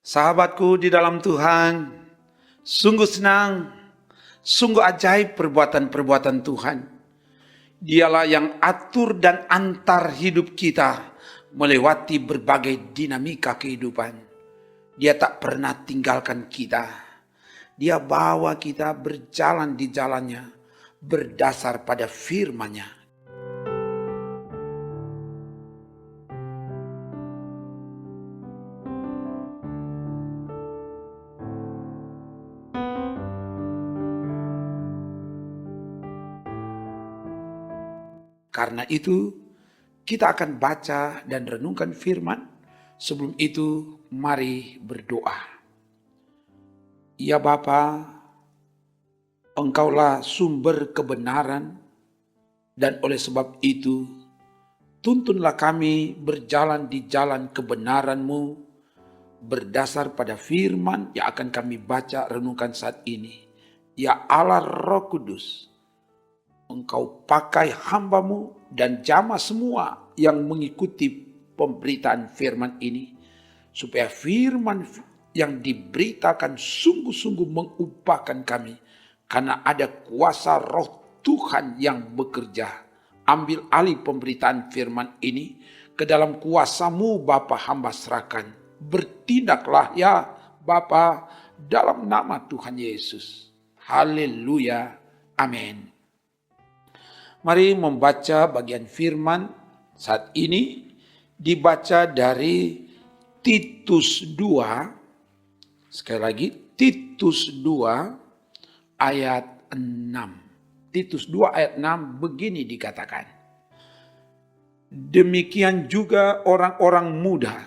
Sahabatku di dalam Tuhan, sungguh senang, sungguh ajaib perbuatan-perbuatan Tuhan. Dialah yang atur dan antar hidup kita melewati berbagai dinamika kehidupan. Dia tak pernah tinggalkan kita. Dia bawa kita berjalan di jalannya berdasar pada firman-Nya. Karena itu, kita akan baca dan renungkan firman. Sebelum itu, mari berdoa. Ya Bapa, Engkaulah sumber kebenaran, dan oleh sebab itu, tuntunlah kami berjalan di jalan kebenaran-Mu, berdasar pada firman yang akan kami baca renungkan saat ini. Ya Allah Roh Kudus, Engkau pakai hamba-Mu dan jamah semua yang mengikuti pemberitaan firman ini, supaya firman yang diberitakan sungguh-sungguh mengubahkan kami, karena ada kuasa Roh Tuhan yang bekerja. Ambil alih pemberitaan firman ini, ke dalam kuasa-Mu Bapa hamba serahkan. Bertindaklah ya Bapa, dalam nama Tuhan Yesus. Haleluya, amin. Mari membaca bagian firman saat ini, dibaca dari Titus 2, sekali lagi Titus 2 ayat 6. Titus 2 ayat 6 begini dikatakan. Demikian juga orang-orang muda,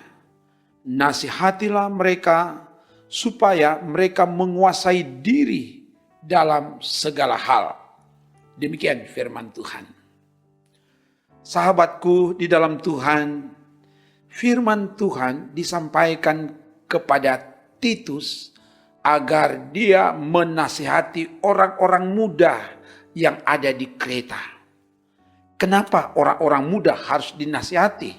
nasihatilah mereka supaya mereka menguasai diri dalam segala hal. Demikian firman Tuhan. Sahabatku di dalam Tuhan, firman Tuhan disampaikan kepada Titus agar dia menasihati orang-orang muda yang ada di Kreta. Kenapa orang-orang muda harus dinasihati?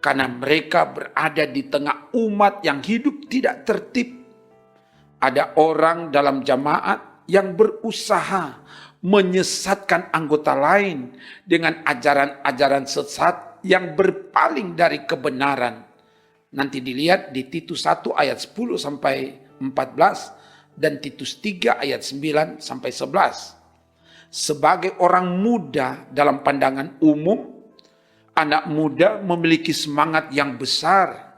Karena mereka berada di tengah umat yang hidup tidak tertib. Ada orang dalam jemaat yang berusaha menyesatkan anggota lain dengan ajaran-ajaran sesat yang berpaling dari kebenaran. Nanti dilihat di Titus 1 ayat 10 sampai 14 dan Titus 3 ayat 9 sampai 11. Sebagai orang muda dalam pandangan umum, anak muda memiliki semangat yang besar,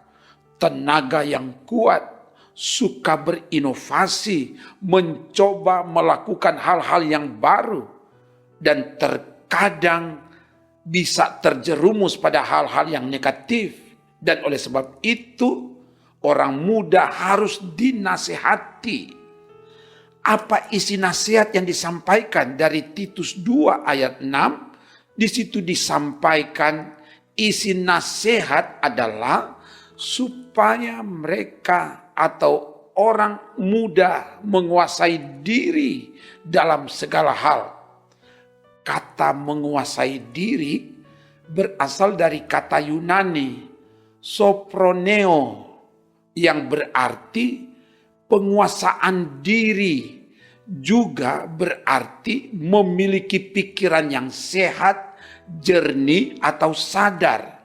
tenaga yang kuat, suka berinovasi, mencoba melakukan hal-hal yang baru, dan terkadang bisa terjerumus pada hal-hal yang negatif. Dan oleh sebab itu, orang muda harus dinasihati. Apa isi nasihat yang disampaikan dari Titus 2 ayat 6? Di situ disampaikan isi nasihat adalah supaya mereka atau orang muda menguasai diri dalam segala hal. Kata menguasai diri berasal dari kata Yunani soproneo, yang berarti penguasaan diri, juga berarti memiliki pikiran yang sehat, jernih atau sadar.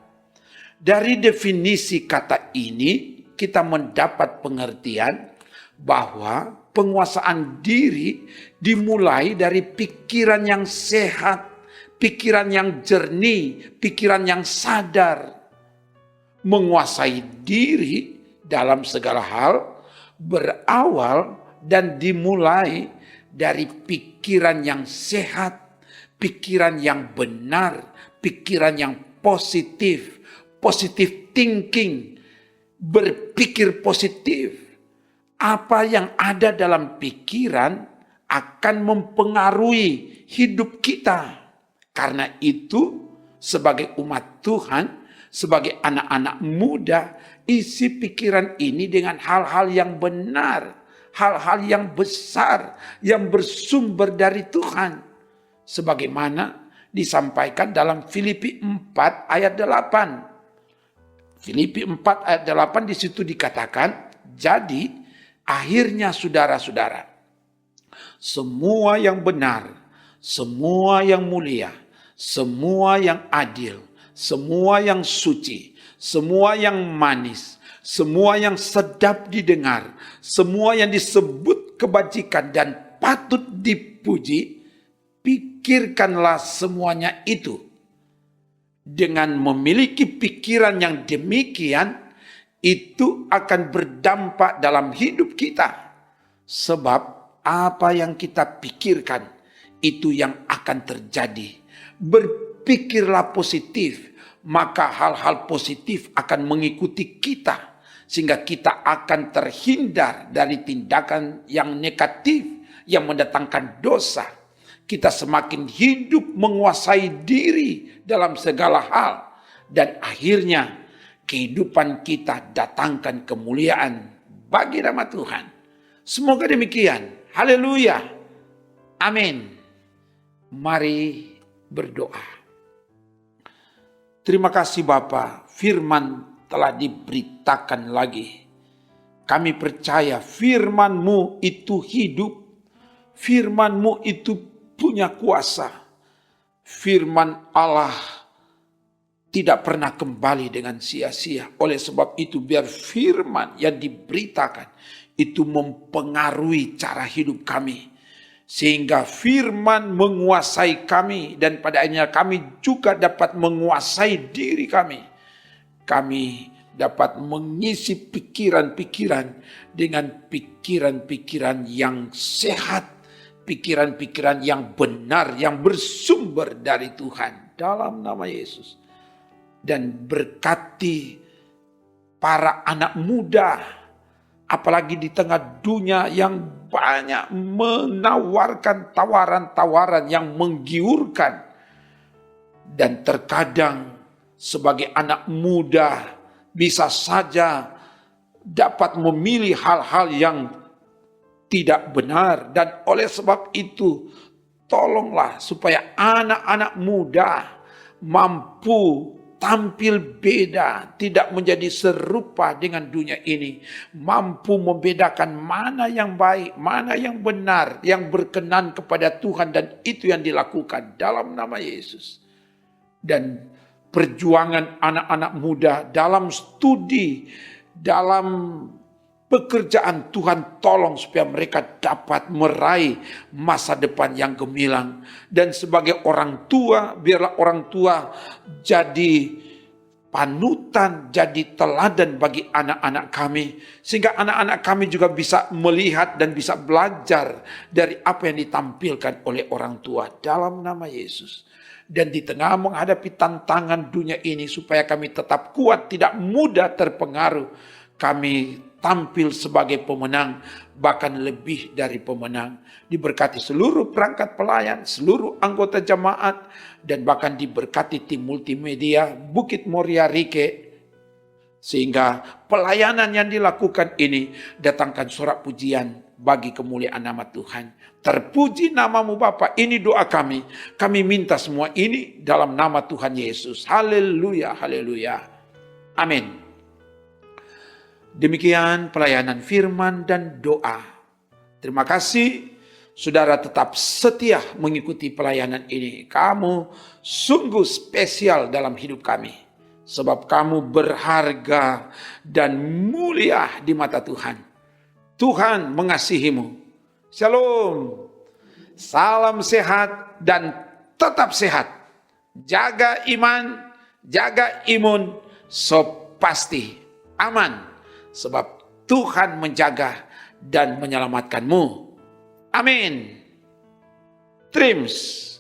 Dari definisi kata ini kita mendapat pengertian bahwa penguasaan diri dimulai dari pikiran yang sehat, pikiran yang jernih, pikiran yang sadar. Menguasai diri dalam segala hal berawal dan dimulai dari pikiran yang sehat, pikiran yang benar, pikiran yang positif, positive thinking, berpikir positif. Apa yang ada dalam pikiran akan mempengaruhi hidup kita. Karena itu, sebagai umat Tuhan, sebagai anak-anak muda, isi pikiran ini dengan hal-hal yang benar, hal-hal yang besar, yang bersumber dari Tuhan. Sebagaimana disampaikan dalam Filipi 4 ayat 8. Filipi 4 ayat 8 di situ dikatakan, jadi akhirnya saudara-saudara, semua yang benar, semua yang mulia, semua yang adil, semua yang suci, semua yang manis, semua yang sedap didengar, semua yang disebut kebajikan dan patut dipuji, pikirkanlah semuanya itu. Dengan memiliki pikiran yang demikian, itu akan berdampak dalam hidup kita. Sebab apa yang kita pikirkan, itu yang akan terjadi. Berpikirlah positif, maka hal-hal positif akan mengikuti kita. Sehingga kita akan terhindar dari tindakan yang negatif, yang mendatangkan dosa. Kita semakin hidup menguasai diri dalam segala hal. Dan akhirnya kehidupan kita datangkan kemuliaan bagi nama Tuhan. Semoga demikian. Haleluya. Amin. Mari berdoa. Terima kasih Bapa, firman telah diberitakan lagi. Kami percaya firman-Mu itu hidup. Firman-Mu itu punya kuasa. Firman Allah tidak pernah kembali dengan sia-sia. Oleh sebab itu biar firman yang diberitakan itu mempengaruhi cara hidup kami. Sehingga firman menguasai kami dan pada akhirnya kami juga dapat menguasai diri kami. Kami dapat mengisi pikiran-pikiran dengan pikiran-pikiran yang sehat. Pikiran-pikiran yang benar, yang bersumber dari Tuhan. Dalam nama Yesus. Dan berkati para anak muda. Apalagi di tengah dunia yang banyak menawarkan tawaran-tawaran yang menggiurkan. Dan terkadang sebagai anak muda bisa saja dapat memilih hal-hal yang tidak benar. Dan oleh sebab itu tolonglah supaya anak-anak muda mampu tampil beda, tidak menjadi serupa dengan dunia ini, mampu membedakan mana yang baik, mana yang benar, yang berkenan kepada Tuhan, dan itu yang dilakukan dalam nama Yesus. Dan perjuangan anak-anak muda dalam studi, dalam pekerjaan, Tuhan tolong supaya mereka dapat meraih masa depan yang gemilang. Dan sebagai orang tua, biarlah orang tua jadi panutan, jadi teladan bagi anak-anak kami. Sehingga anak-anak kami juga bisa melihat dan bisa belajar dari apa yang ditampilkan oleh orang tua dalam nama Yesus. Dan di tengah menghadapi tantangan dunia ini supaya kami tetap kuat, tidak mudah terpengaruh, kami tampil sebagai pemenang, bahkan lebih dari pemenang. Diberkati seluruh perangkat pelayan, seluruh anggota jemaat, dan bahkan diberkati tim multimedia Bukit Moria Rike. Sehingga pelayanan yang dilakukan ini datangkan sorak pujian bagi kemuliaan nama Tuhan. Terpuji namamu Bapa, ini doa kami. Kami minta semua ini dalam nama Tuhan Yesus. Haleluya, haleluya. Amin. Demikian pelayanan firman dan doa. Terima kasih saudara tetap setia mengikuti pelayanan ini. Kamu sungguh spesial dalam hidup kami. Sebab kamu berharga dan mulia di mata Tuhan. Tuhan mengasihimu. Shalom. Salam sehat dan tetap sehat. Jaga iman, jaga imun, so pasti aman. Sebab Tuhan menjaga dan menyelamatkanmu. Amin. Trims.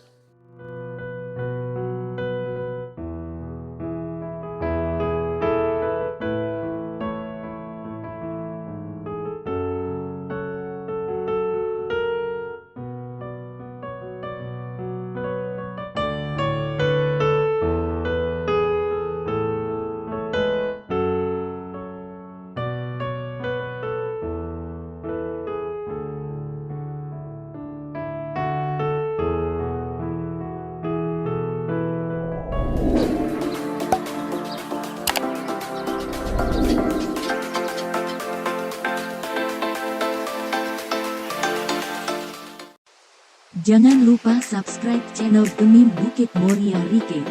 Jangan lupa subscribe channel Demi Bukit Moria Rike.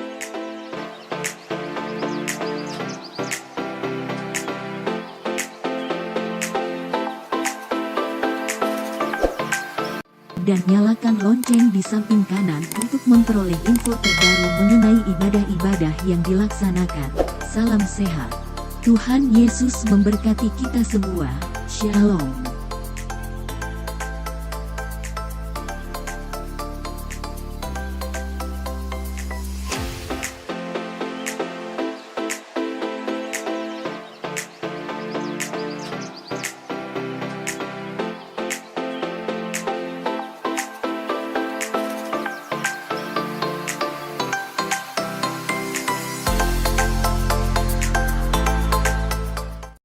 Dan nyalakan lonceng di samping kanan untuk memperoleh info terbaru mengenai ibadah-ibadah yang dilaksanakan. Salam sehat. Tuhan Yesus memberkati kita semua. Shalom.